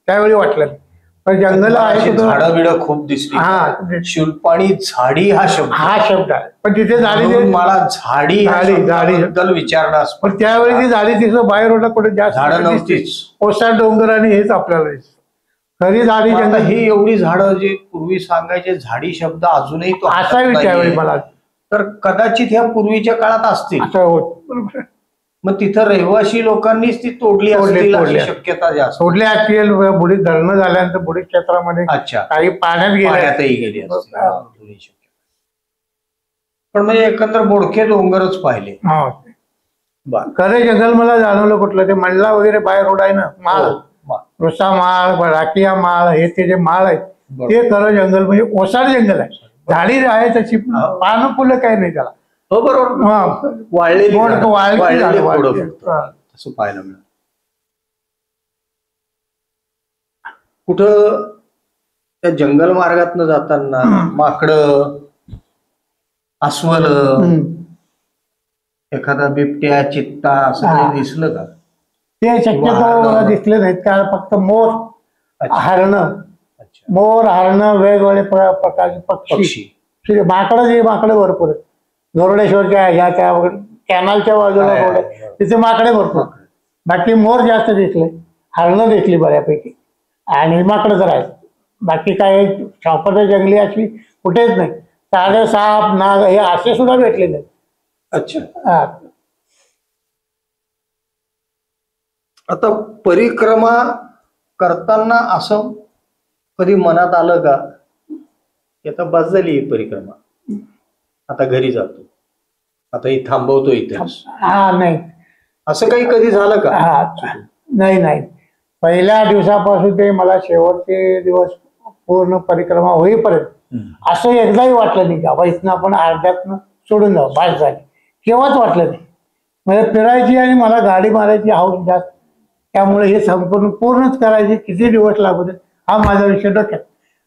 त्यावेळी. वाटलं नाही पण जंगल आहे. झाडं बिडं खूप दिसली. हा, शुल्पाणी झाडी हा शब्द आहे. पण तिथे झाडी, मला झाडी बद्दल विचारणं, पण त्यावेळी ती झाडी तिथं बाहेर होता, कुठे जास्त झाडं नव्हतीच. ओसाड डोंगर आणि हेच आपल्याला खरी झाडी जंगल. ही एवढी झाडं जे पूर्वी सांगायचे झाडी शब्द अजूनही तो असावी त्यावेळी मला, तर कदाचित ह्या पूर्वीच्या काळात असतील. असं होत. मग तिथं रहिवासी लोकांनीच ती तोडली अशी शक्यता जास्त. तोडली असतील. बुडीत धरणं झाल्यानंतर बुडीत क्षेत्रामध्ये काही पाण्यातही गेली असतील. पण म्हणजे एकंदर बोडखे डोंगरच पाहिले. खरे जंगल मला जाणवलं कुठलं ते मंडला वगैरे बाहेर रोड आहे ना, माळ, रुसा माळ, राखिया माळ, हे ते जे माळ आहेत ते खरं जंगल म्हणजे ओसाड जंगल आहे. झाडी आहे तशी, पानं फुलं काही नाही त्याला. हो बरोबर. वाळलेली असं पाहायला मिळालं. कुठं त्या जंगल मार्गातनं जाताना माकडं, अस्वल, एखादा बिबट्या, चित्ता असं काही दिसलं का? ते शक्यतो दिसले नाहीत. कारण फक्त मोर, हरणं, वेगवेगळे प्रकारचे पक्षी, माकडं भरपूर आहेत. गरुडेश्वरच्या ह्या त्या कॅनलच्या बाजूला तिथे माकडे भरपूर. बाकी मोर जास्त दिसले, हरणं दिसली बऱ्यापैकी, आणि माकडं तर आहेत. बाकी काय शॉपट जंगली अशी कुठेच नाही. साधे साप, नाग हे असे सुद्धा भेटले नाही. अच्छा. आता परिक्रमा करताना असं कधी मनात आलं का की आता बस झाली ही परिक्रमा, आता घरी जातो, आता ही थांबवतो इतिहास, हा नाही असं काही कधी झालं का? हा नाही नाही, पहिल्या दिवसापासून ते मला शेवटचे दिवस पूर्ण परिक्रमा होईपर्यंत असं एकदाही वाटलं नाही का बाबा इथनं आपण अर्ध्यातनं सोडून जाऊ, बास झाली, केव्हाच वाटलं नाही. म्हणजे फिरायची आणि मला गाडी मारायची हौस जास्त, त्यामुळे हे संपूर्ण पूर्णच करायचे, किती दिवस लागू दे हा माझा विषय डोक्यात.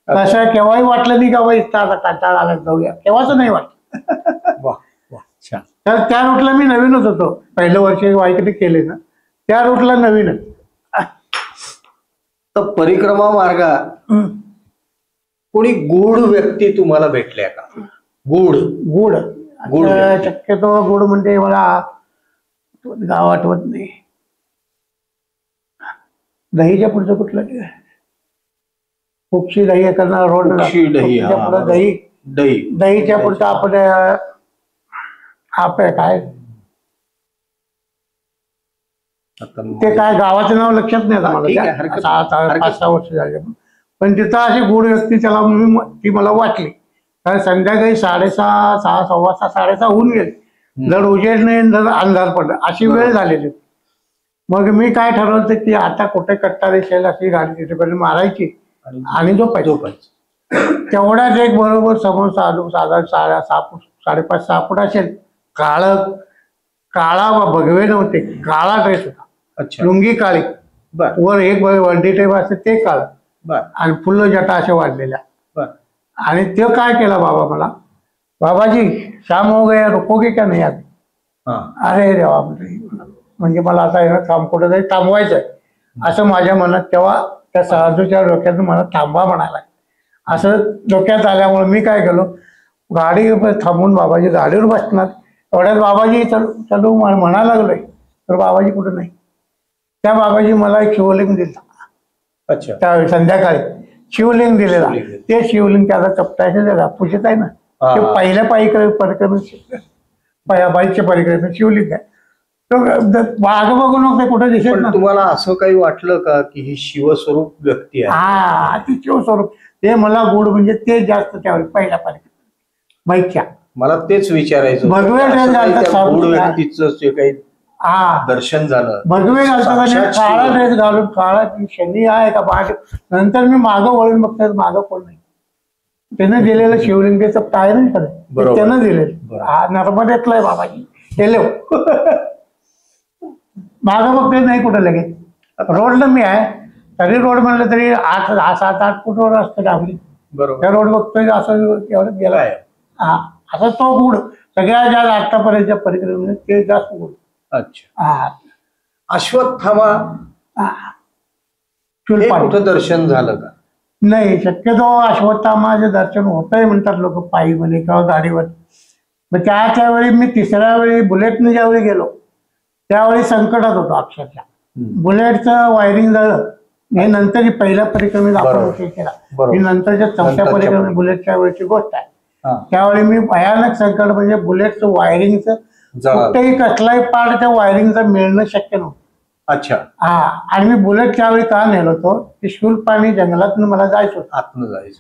तसं केव्हाही वाटलं नाही का बाबा इथं आता कंटाळा आला जाऊया, केव्हाच नाही वाटलं. वा वा छान. तर त्या रूटला मी नवीनच होतो, पहिलं वर्ष वाईकडे केले ना, त्या रूटला नवीनच. तर परिक्रमा मार्गात कोणी गूढ व्यक्ती तुम्हाला भेटल्या का? गूढ गुड गुड आता शक्यतो गुड म्हणजे मला गाव आठवत नाही. दहीच्या पुढचं कुठलं खुपशी दही करणार रोड, खुपशी दही, हा, पुढं दही, दही दहीच्या पुढचं आपण आपलं काय आता ते काय गावाचं नाव लक्षात नाही आता ठीक आहे, मला, हरकत त्या नाही, हरकत 5-6 वर्ष झाले. पण तिथं अशी गुड व्यक्ती त्याला ती मला वाटली. कारण संध्याकाळी 6:30, 6, 6:15, 6:30 होऊन गेले, जर उजेड नाही जर अंधार पडला अशी वेळ झालेली. मग मी काय ठरवलं की आता कुठे कट्टा दिसेल अशी गाडी तिथेपर्यंत मारायची आणि झोपायचं. तेवढ्याच एक बरोबर समोर साधारण 5.5-6 फूट असेल, काळा भगवे नव्हते, काळा ड्रेस होता, अच्छा लुंगी काळी, बर वर एक वंडी टाईप असते ते काळ, बर आणि फुल्ल जटा अशा वाढलेल्या. बर आणि ते काय केला बाबा मला, बाबाजी शाम हो गया रुकोगे क्या नाही आधी. हा अरे देवा, म्हणजे मला आता हे काम कुठं तरी थांबवायचंय असं माझ्या मनात तेव्हा त्या साधूच्या डोक्यातून मला थांबवा म्हणाला. असं डोक्यात आल्यामुळे मी काय केलो, गाडी थांबून बाबाजी गाडीवर बसणार, एवढ्यात बाबाजी चलू म्हणा लागलोय, तर बाबाजी कुठं नाही. त्या बाबाजी मला एक शिवलिंग दिलं. अच्छा त्यावेळी संध्याकाळी शिवलिंग दिलेला, शिवलिंग. ते शिवलिंग त्याला चपटायचं पुषत आहे ना, हा. ते पहिल्या परिक्रमेत बाईकच्या परिक्रमेत शिवलिंग आहे. तो मागं बघू नको, ते कुठं दिसत पण ना. तुम्हाला असं काही वाटलं का की ही शिवस्वरूप व्यक्ती आहे? हा ती शिवस्वरूप, ते मला गुड म्हणजे ते जास्त त्यावेळी पहिल्या परिक्रमेत बाईकच्या. मला तेच विचारायचं होतं. भगवे असं ड्रेस काही घालतात, त्या गूढ साधू व्यक्तीचं जे काही हा दर्शन झालं, भगवे घालतात आणि साक्षात काळा शिव. ड्रेस घालून, काळा शनी आहे का बाग. नंतर मी मागं वळून बघतात, मागं कोण नाही. त्यानं दिलेलं शिवलिंग ते चपटा आहे ना इकडे, बरोबर. त्यानं दिलेलं. बरोबर. हा नर्मदेतलं आहे बाबाजी, गेले मागं बघते नाही कुठं लगेच. रोडला मी आहे, तरी रोड म्हणलं तरी 7-8 फूटवर असतं डाबली. बरोबर त्या रोड बघतोय असं एवढं गेला. काय? हा असं तो गुड सगळ्या ज्या आतापर्यंतच्या परिक्रमेत ते जास्त गुड. अच्छा. हा अश्वत्थामा हा. हे चुलपाणी. कुठं दर्शन झालं का? नाही, शक्यतो अश्वत्थामाचे दर्शन होतंय म्हणतात लोक पायीमध्ये किंवा गाडीवर. मग त्याच्या वेळी मी 3ऱ्या वेळी बुलेटने ज्यावेळी गेलो त्यावेळी संकटात होतो अक्षरशः. बुलेटचं वायरिंग झालं हे नंतर पहिल्या परिक्रमेत आपण बरोबर. विषय केला. बरोबर. ही नंतरच्या 4थ्या नंतरच्या परिक्रमेत बुलेटच्या वेळची गोष्ट आहे. हा. त्यावेळी मी भयानक संकट, म्हणजे बुलेटचं वायरिंगचं जळालं. कुठेही कसलाही पार्ट त्या वायरिंगचं मिळणं शक्य नव्हतं. अच्छा. हा, आणि मी बुलेट त्यावेळी का नेलो होतो की शूलपाणी जंगलातून मला जायचं होतं. आतनं जायचं.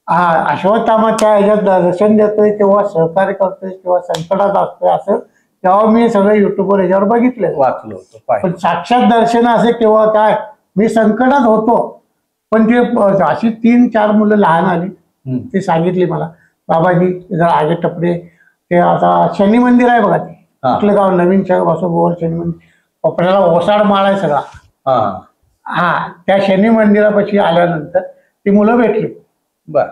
हा, अश्वत्थामाच्या ह्याच्यात दर्शन देतोय तेव्हा सहकार्य करतोय तेव्हा संकटात असतोय, असं तेव्हा मी सगळं युट्यूबवर ह्याच्यावर बघितलं. वाचलं होतं पाय. पण साक्षात दर्शन असे केव्हा काय, मी संकटात होतो. पण ते अशी 3-4 मुलं लहान आली, ते सांगितली मला, बाबाजी जरा आगे टपरे, ते आता शनी मंदिर आहे बघा, ते हा. आपलं गाव नवीन शहर गोल शनी मंदिर, कोपऱ्याला ओसाड माळ आहे सगळा. हा हा, त्या शनी मंदिरापाशी आल्यानंतर ती मुलं भेटली. बर.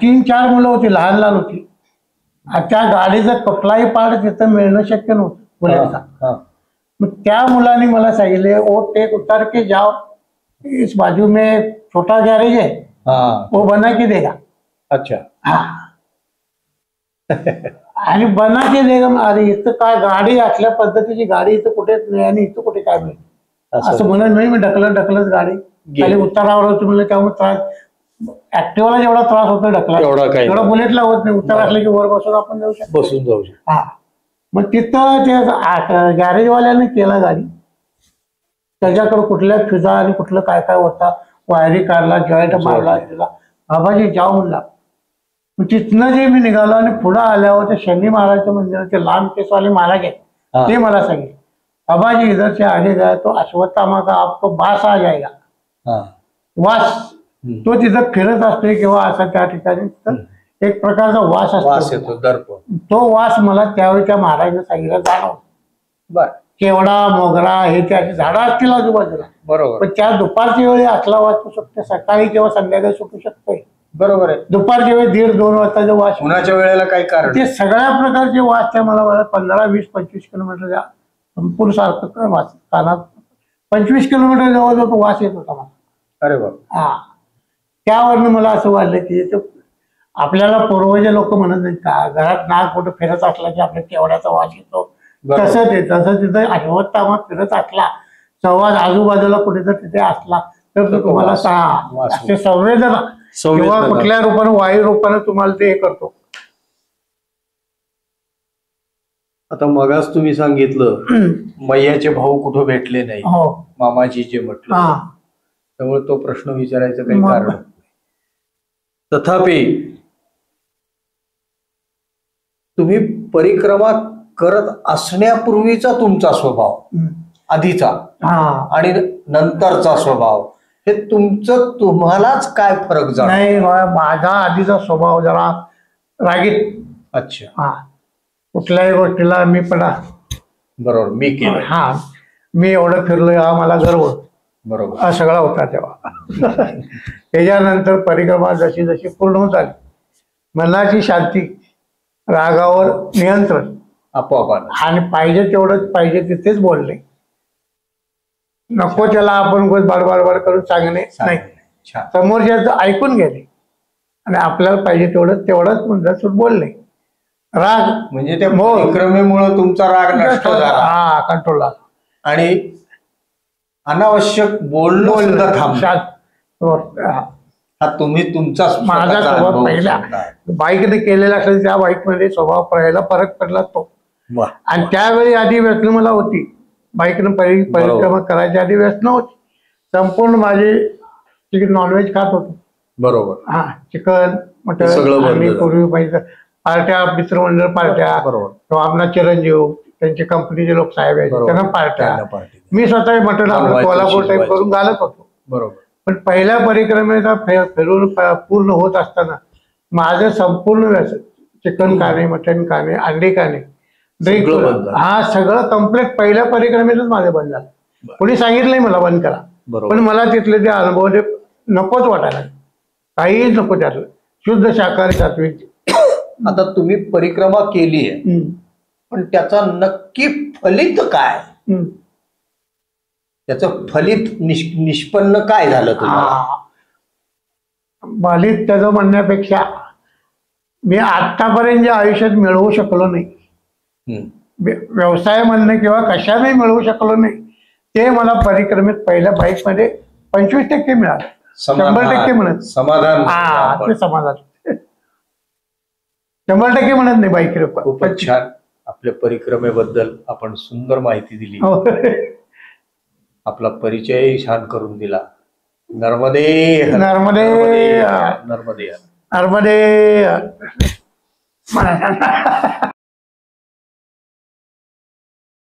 3-4 मुलं होती, लहान लहान होती. त्या गाडीचा कुठलाही पार्ट तिथं मिळणं शक्य नव्हतं बुलेटचा. हा. मग त्या मुलांनी मला सांगितले, ओ टेक उतार के जाओ, इस बाजू में छोटा गैरेज है, हा. वो बना के देगा. अच्छा. हा. आणि बना के देगा, अरे इथं काय गाडी असल्या पद्धतीची गाडी इथं कुठेच नाही आणि इथं कुठे काय मिळेल असं म्हणत नाही. मी ढकलत गाडी खाली उतारावर होती म्हणलं, त्यामुळे त्रास, ऍक्टिव्हाला जेवढा त्रास होतो ढकला एवढा बुलेटला होत नाही. उतार असले की वर बसून आपण जाऊ शकतो, बसून जाऊ शकतो. हा. मग तिथं ते गॅरेजवाल्याने केला गाडी, त्याच्याकडे कुठल्या फिजा आणि कुठलं काय काय होता, वायरी काढला, जॉईंट मारला, तिला बाबाजी जाऊ म्हणला. मग तिथनं जे मी निघालो आणि पुढे आल्यावर ते शनी महाराजच्या मंदिराचे लांब केसवाले महाराज आहेत, ते मला सांगितले, बाबाजी इधर से आगे गया तो अश्वत्थामा का आपको वास आ जाएगा. वास तो तिथं फिरत असते किंवा असं त्या ठिकाणी एक प्रकारचा वास असतो, तो वास मला त्यावेळी त्या महाराजांनी सांगितलं जाणवलं. केवडा, मोगरा हे त्याची झाडं असतील आजूबाजूला, बरोबर, पण त्या दुपारच्या वेळी असला वाचू शकते, सकाळी किंवा संध्याकाळी सुटू शकते, बरोबर आहे. दुपारच्या वेळी 1:30-2 वाजताचा वास, उन्हाच्या वेळेला काही कारण, ते सगळ्या प्रकारचे वास त्या मला 15, 20, 25 किलोमीटर संपूर्ण सारखं वास कानात 25 किलोमीटर जवळ तो वास येत होता मला. अरे बाबा. हा, त्यावरनं मला असं वाटलं की आपल्याला पूर्वज लोक म्हणत नाहीत का, घरात नाग कुठं फिरत असला की आपल्या केवड्याचा वास येतो, तसं तिथं अश्वत्थामा फिरत असला, संवाद आजूबाजूला कुठे जर तिथे असला तर तो तुम्हाला संवेदना किंवा कुठल्या रूपानं, वायू रूपानं तुम्हाला ते हे करतो. आता मगाच तुम्ही सांगितलं मैयाचे भाऊ कुठं भेटले नाही, मामाजी जे म्हटलं, त्यामुळे तो प्रश्न विचारायचं काही कारण नाही. तथापि तुम्ही परिक्रमा करत असण्यापूर्वीचा तुमचा स्वभाव, आधीचा आणि नंतरचा स्वभाव, हे तुमचं तुम्हालाच काय फरक जाणवतो? नाही, माझा आधीचा स्वभाव जरा रागीत. अच्छा. हा, कुठल्याही गोष्टीला मी पण, बरोबर, मी केलं, हा, मी एवढं फिरलोय हा मला गर्व, बरोबर, हा सगळा होता तेव्हा. त्याच्यानंतर परिक्रमा जशी जशी पूर्ण होत आली, मनाची शांती, रागावर नियंत्रण आपोआप, आणि पाहिजे तेवढंच पाहिजे तिथेच बोलणे, नको त्याला आपण बाडबाड करून सांगणे नाही, समोरच्याचं ऐकून घेणे आणि आपल्याला पाहिजे तेवढंच म्हणजे बोलणे. राग म्हणजे त्या परिक्रमेमुळे तुमचा राग नष्ट झाला, हा, कंट्रोल झाला, आणि अनावश्यक बोलणं थांबलं. हा तुम्ही तुमचा माझा स्वभाव पहिला बाईकने केलेला असेल, त्या बाईकमध्ये स्वभाव पहिला फरक पडला तो. आणि त्यावेळी आधी व्यसन मला होती, बाईकनं परिक्रमा करायच्या आधी व्यसन होती संपूर्ण. माझे नॉनव्हेज खात होतो, बरोबर, हा, चिकन, मटन, आणि पूर्वी पाहिजे पार्ट्या, मित्रमंडळ पार्ट्या, किंवा आमना चिरंजीव त्यांचे कंपनीचे लोक साहेब आहेत त्यांना पार्ट्या, मी स्वतः मटन आपलं कोल्हापूर टाईप करून घालत होतो, बरोबर. पण पहिल्या परिक्रमेचा फिरून पूर्ण होत असताना माझं संपूर्ण व्यसन, चिकन खाणे, मटन खाणे, अंडी खाणे, ड्रिंक, हा सगळं कम्प्लीट पहिल्या परिक्रमेतच माझं बंद झालं. कोणी सांगितलंय मला बंद करा, पण मला तिथले ते अनुभव नकोच वाटायला, काहीच नको त्यातलं, शुद्ध शाकाहारी सात्विक. आता तुम्ही परिक्रमा केली आहे, पण त्याचा नक्की फलित काय, त्याचं फलित निष्पन्न काय झालं तुम्हाला? फलित त्याचं म्हणण्यापेक्षा मी आतापर्यंत जे आयुष्यात मिळवू शकलो नाही, व्यवसाय म्हणणं किंवा कशाने मिळवू शकलो नाही, ते मला परिक्रमेत पहिल्या बाईक मध्ये 25% मिळालं, 100% म्हणत समाधान. हा, ते समाधान 100% म्हणत नाही बाईक. खूपच छान. आपल्या परिक्रमेबद्दल आपण सुंदर माहिती दिली, आपला परिचय छान करून दिला. नर्मदे नर्मदे नर्मदे नर्मदे.